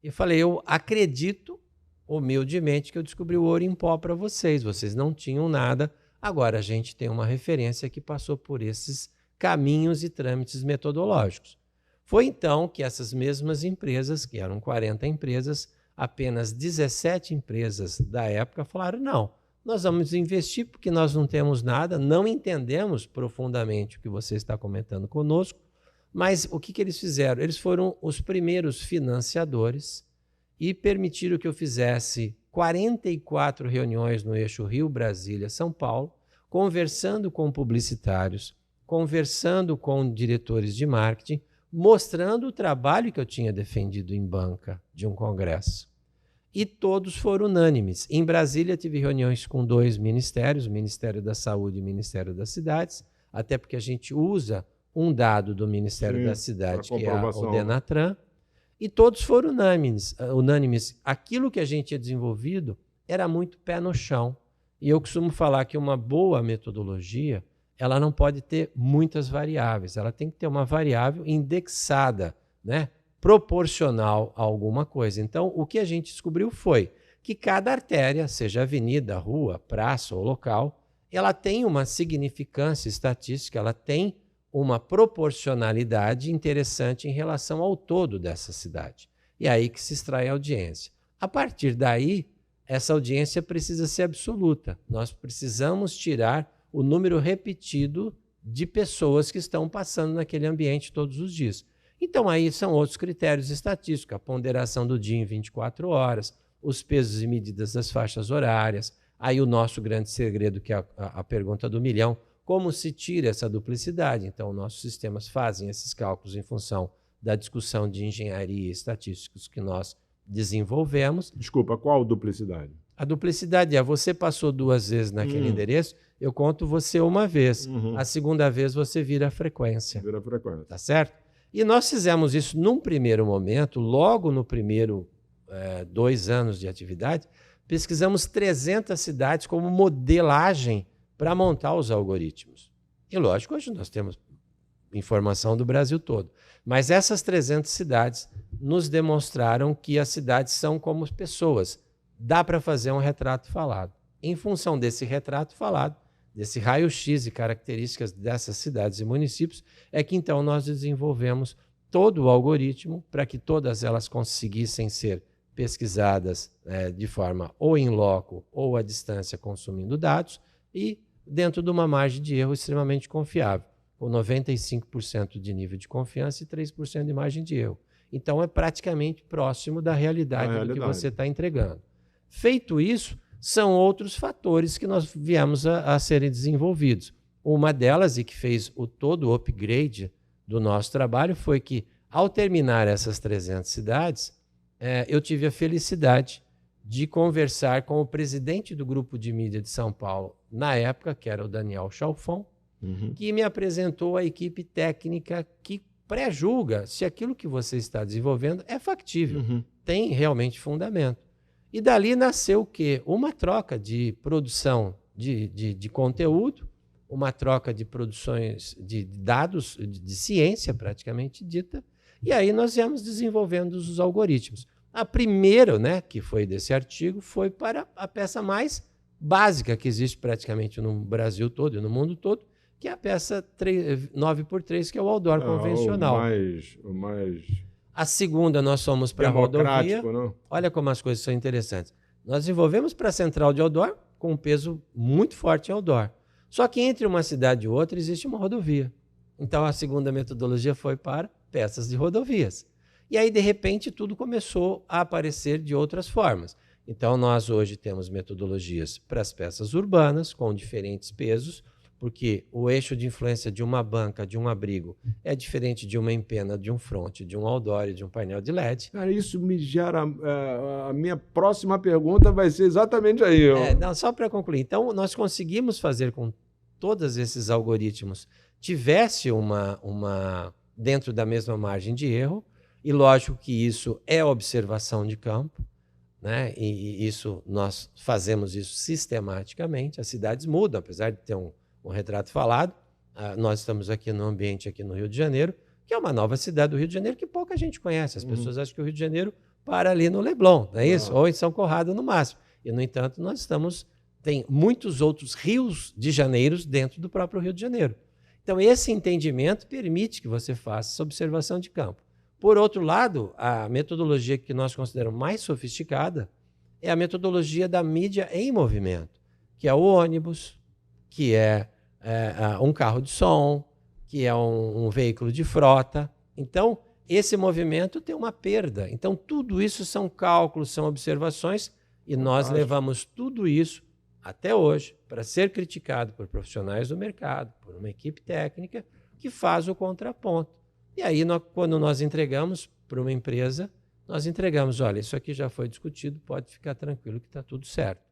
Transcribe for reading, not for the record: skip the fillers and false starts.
e falei, eu acredito humildemente que eu descobri o ouro em pó para vocês. Vocês não tinham nada, agora a gente tem uma referência que passou por esses caminhos e trâmites metodológicos. Foi então que essas mesmas empresas, que eram 40 empresas, apenas 17 empresas da época falaram, não, nós vamos investir porque nós não temos nada, não entendemos profundamente o que você está comentando conosco, mas o que eles fizeram? Eles foram os primeiros financiadores e permitiram que eu fizesse 44 reuniões no eixo Rio-Brasília-São Paulo, conversando com publicitários, conversando com diretores de marketing, mostrando o trabalho que eu tinha defendido em banca de um congresso. E todos foram unânimes. Em Brasília, tive reuniões com 2 ministérios, o Ministério da Saúde e o Ministério das Cidades, até porque a gente usa um dado do Ministério da Cidade, que é o Denatran, e todos foram unânimes. Aquilo que a gente tinha desenvolvido era muito pé no chão. E eu costumo falar que uma boa metodologia, ela não pode ter muitas variáveis, ela tem que ter uma variável indexada, né? Proporcional a alguma coisa. Então, o que a gente descobriu foi que cada artéria, seja avenida, rua, praça ou local, ela tem uma significância estatística, ela tem uma proporcionalidade interessante em relação ao todo dessa cidade. E é aí que se extrai a audiência. A partir daí, essa audiência precisa ser absoluta. Nós precisamos tirar o número repetido de pessoas que estão passando naquele ambiente todos os dias. Então, aí são outros critérios estatísticos, a ponderação do dia em 24 horas, os pesos e medidas das faixas horárias, aí o nosso grande segredo, que é a pergunta do milhão, como se tira essa duplicidade? Então, nossos sistemas fazem esses cálculos em função da discussão de engenharia e estatísticos que nós desenvolvemos. Desculpa, qual duplicidade? A duplicidade é, você passou 2 vezes naquele endereço, eu conto você uma vez. A segunda vez você vira a frequência. Vira a frequência. Tá certo? E nós fizemos isso num primeiro momento, logo no primeiro 2 anos de atividade, pesquisamos 300 cidades como modelagem para montar os algoritmos. E lógico, hoje nós temos informação do Brasil todo. Mas essas 300 cidades nos demonstraram que as cidades são como pessoas. Dá para fazer um retrato falado. Em função desse retrato falado, desse raio-x e características dessas cidades e municípios, é que então nós desenvolvemos todo o algoritmo para que todas elas conseguissem ser pesquisadas de forma ou in loco ou à distância consumindo dados e dentro de uma margem de erro extremamente confiável, com 95% de nível de confiança e 3% de margem de erro. Então é praticamente próximo da realidade do que você está entregando. Feito isso, são outros fatores que nós viemos a serem desenvolvidos. Uma delas, e que fez todo o upgrade do nosso trabalho, foi que, ao terminar essas 300 cidades, eu tive a felicidade de conversar com o presidente do Grupo de Mídia de São Paulo, na época, que era o Daniel Chalfon, que me apresentou a equipe técnica que pré-julga se aquilo que você está desenvolvendo é factível, tem realmente fundamento. E dali nasceu o quê? Uma troca de produção de conteúdo, uma troca de produções de dados, de ciência praticamente dita, e aí nós viemos desenvolvendo os algoritmos. A primeira, né, que foi desse artigo, foi para a peça mais básica que existe praticamente no Brasil todo e no mundo todo, que é a peça 9x3, que é o outdoor convencional. O mais... A segunda, nós fomos para a rodovia. Não? Olha como as coisas são interessantes. Nós desenvolvemos para a central de outdoor com um peso muito forte em outdoor. Só que entre uma cidade e outra existe uma rodovia. Então, a segunda metodologia foi para peças de rodovias. E aí, de repente, tudo começou a aparecer de outras formas. Então, nós hoje temos metodologias para as peças urbanas, com diferentes pesos, porque o eixo de influência de uma banca, de um abrigo, é diferente de uma empena, de um fronte, de um outdoor e de um painel de LED. Cara, isso me gera... a minha próxima pergunta vai ser exatamente aí. Não, só para concluir. Então, nós conseguimos fazer com todos esses algoritmos tivesse dentro da mesma margem de erro, e lógico que isso é observação de campo, né? E isso nós fazemos isso sistematicamente. As cidades mudam, apesar de ter um retrato falado. Nós estamos aqui no ambiente aqui no Rio de Janeiro, que é uma nova cidade do Rio de Janeiro que pouca gente conhece. As pessoas acham que o Rio de Janeiro para ali no Leblon, não é isso? Ou em São Conrado no máximo. E, no entanto, tem muitos outros rios de Janeiros dentro do próprio Rio de Janeiro. Então, esse entendimento permite que você faça essa observação de campo. Por outro lado, a metodologia que nós consideramos mais sofisticada é a metodologia da mídia em movimento, que é o ônibus, que é um carro de som, que é um veículo de frota. Então, esse movimento tem uma perda. Então, tudo isso são cálculos, são observações, e nós levamos tudo isso até hoje para ser criticado por profissionais do mercado, por uma equipe técnica que faz o contraponto. E aí, quando nós entregamos para uma empresa, nós entregamos, olha, isso aqui já foi discutido, pode ficar tranquilo que está tudo certo.